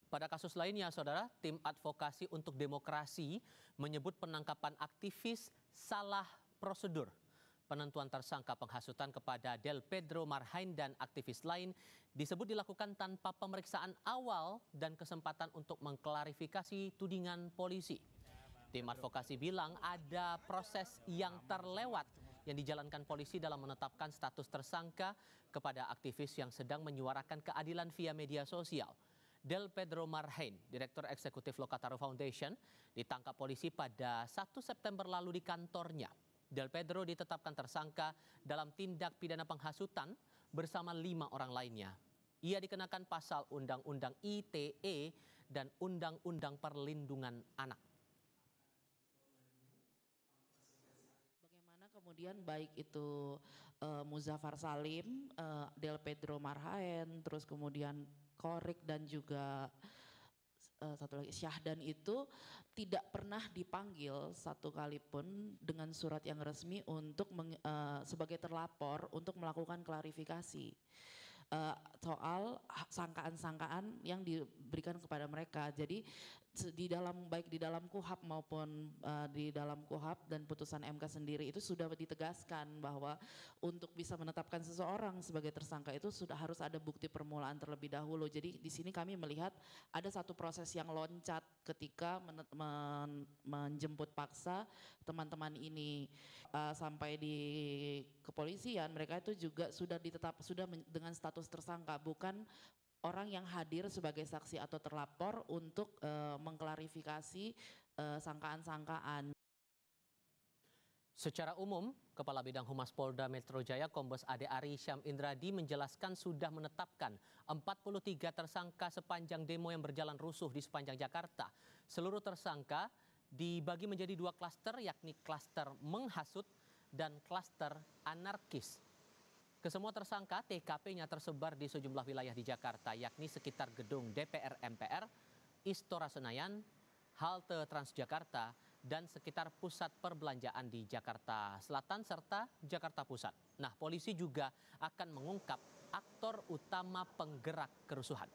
Pada kasus lainnya, Saudara, tim advokasi untuk demokrasi menyebut penangkapan aktivis salah prosedur. Penentuan tersangka penghasutan kepada Del Pedro Marhain dan aktivis lain disebut dilakukan tanpa pemeriksaan awal dan kesempatan untuk mengklarifikasi tudingan polisi. Tim advokasi bilang ada proses yang terlewat yang dijalankan polisi dalam menetapkan status tersangka kepada aktivis yang sedang menyuarakan keadilan via media sosial. Del Pedro Marhain, Direktur Eksekutif Lokataru Foundation, ditangkap polisi pada 1 September lalu di kantornya. Del Pedro ditetapkan tersangka dalam tindak pidana penghasutan bersama 5 orang lainnya. Ia dikenakan pasal Undang-Undang ITE dan Undang-Undang Perlindungan Anak. Bagaimana kemudian baik itu Muzaffar Salim, Del Pedro Marhain, terus kemudian Qorik dan juga satu lagi Syahdan itu tidak pernah dipanggil satu kali pun dengan surat yang resmi untuk sebagai terlapor untuk melakukan klarifikasi soal sangkaan-sangkaan yang diberikan kepada mereka. Jadi baik di dalam KUHP maupun di dalam KUHP dan putusan MK sendiri itu sudah ditegaskan bahwa untuk bisa menetapkan seseorang sebagai tersangka itu sudah harus ada bukti permulaan terlebih dahulu. Jadi di sini kami melihat ada satu proses yang loncat ketika menjemput paksa teman-teman ini sampai di kepolisian. Mereka itu juga sudah dengan status tersangka, bukan orang yang hadir sebagai saksi atau terlapor untuk mengklarifikasi sangkaan-sangkaan. Secara umum, Kepala Bidang Humas Polda Metro Jaya Kombes Ade Ari Syam Indradi menjelaskan sudah menetapkan 43 tersangka sepanjang demo yang berjalan rusuh di sepanjang Jakarta. Seluruh tersangka dibagi menjadi 2 klaster, yakni klaster menghasut dan klaster anarkis. Kesemua tersangka TKP-nya tersebar di sejumlah wilayah di Jakarta, yakni sekitar gedung DPR MPR, Istora Senayan, halte Transjakarta, dan sekitar pusat perbelanjaan di Jakarta Selatan serta Jakarta Pusat. Nah, polisi juga akan mengungkap aktor utama penggerak kerusuhan.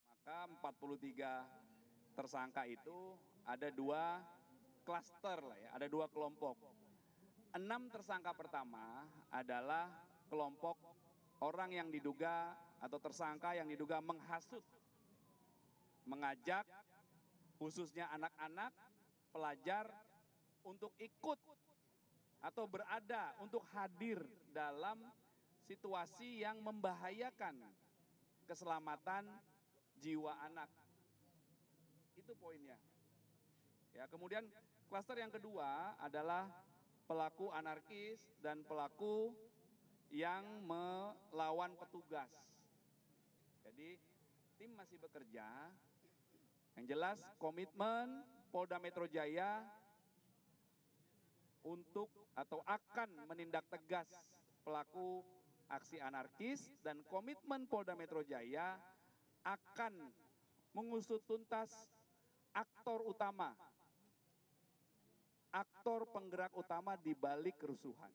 Maka 43 tersangka itu ada 2 klaster lah ya, ada 2 kelompok. 6 tersangka pertama adalah kelompok orang yang diduga atau tersangka yang diduga menghasut, mengajak khususnya anak-anak, pelajar untuk ikut atau berada untuk hadir dalam situasi yang membahayakan keselamatan jiwa anak. Itu poinnya. Ya, kemudian klaster yang kedua adalah pelaku anarkis dan pelaku yang melawan petugas. Jadi tim masih bekerja. Yang jelas komitmen Polda Metro Jaya untuk atau akan menindak tegas pelaku aksi anarkis, dan komitmen Polda Metro Jaya akan mengusut tuntas aktor utama, aktor penggerak utama di balik kerusuhan.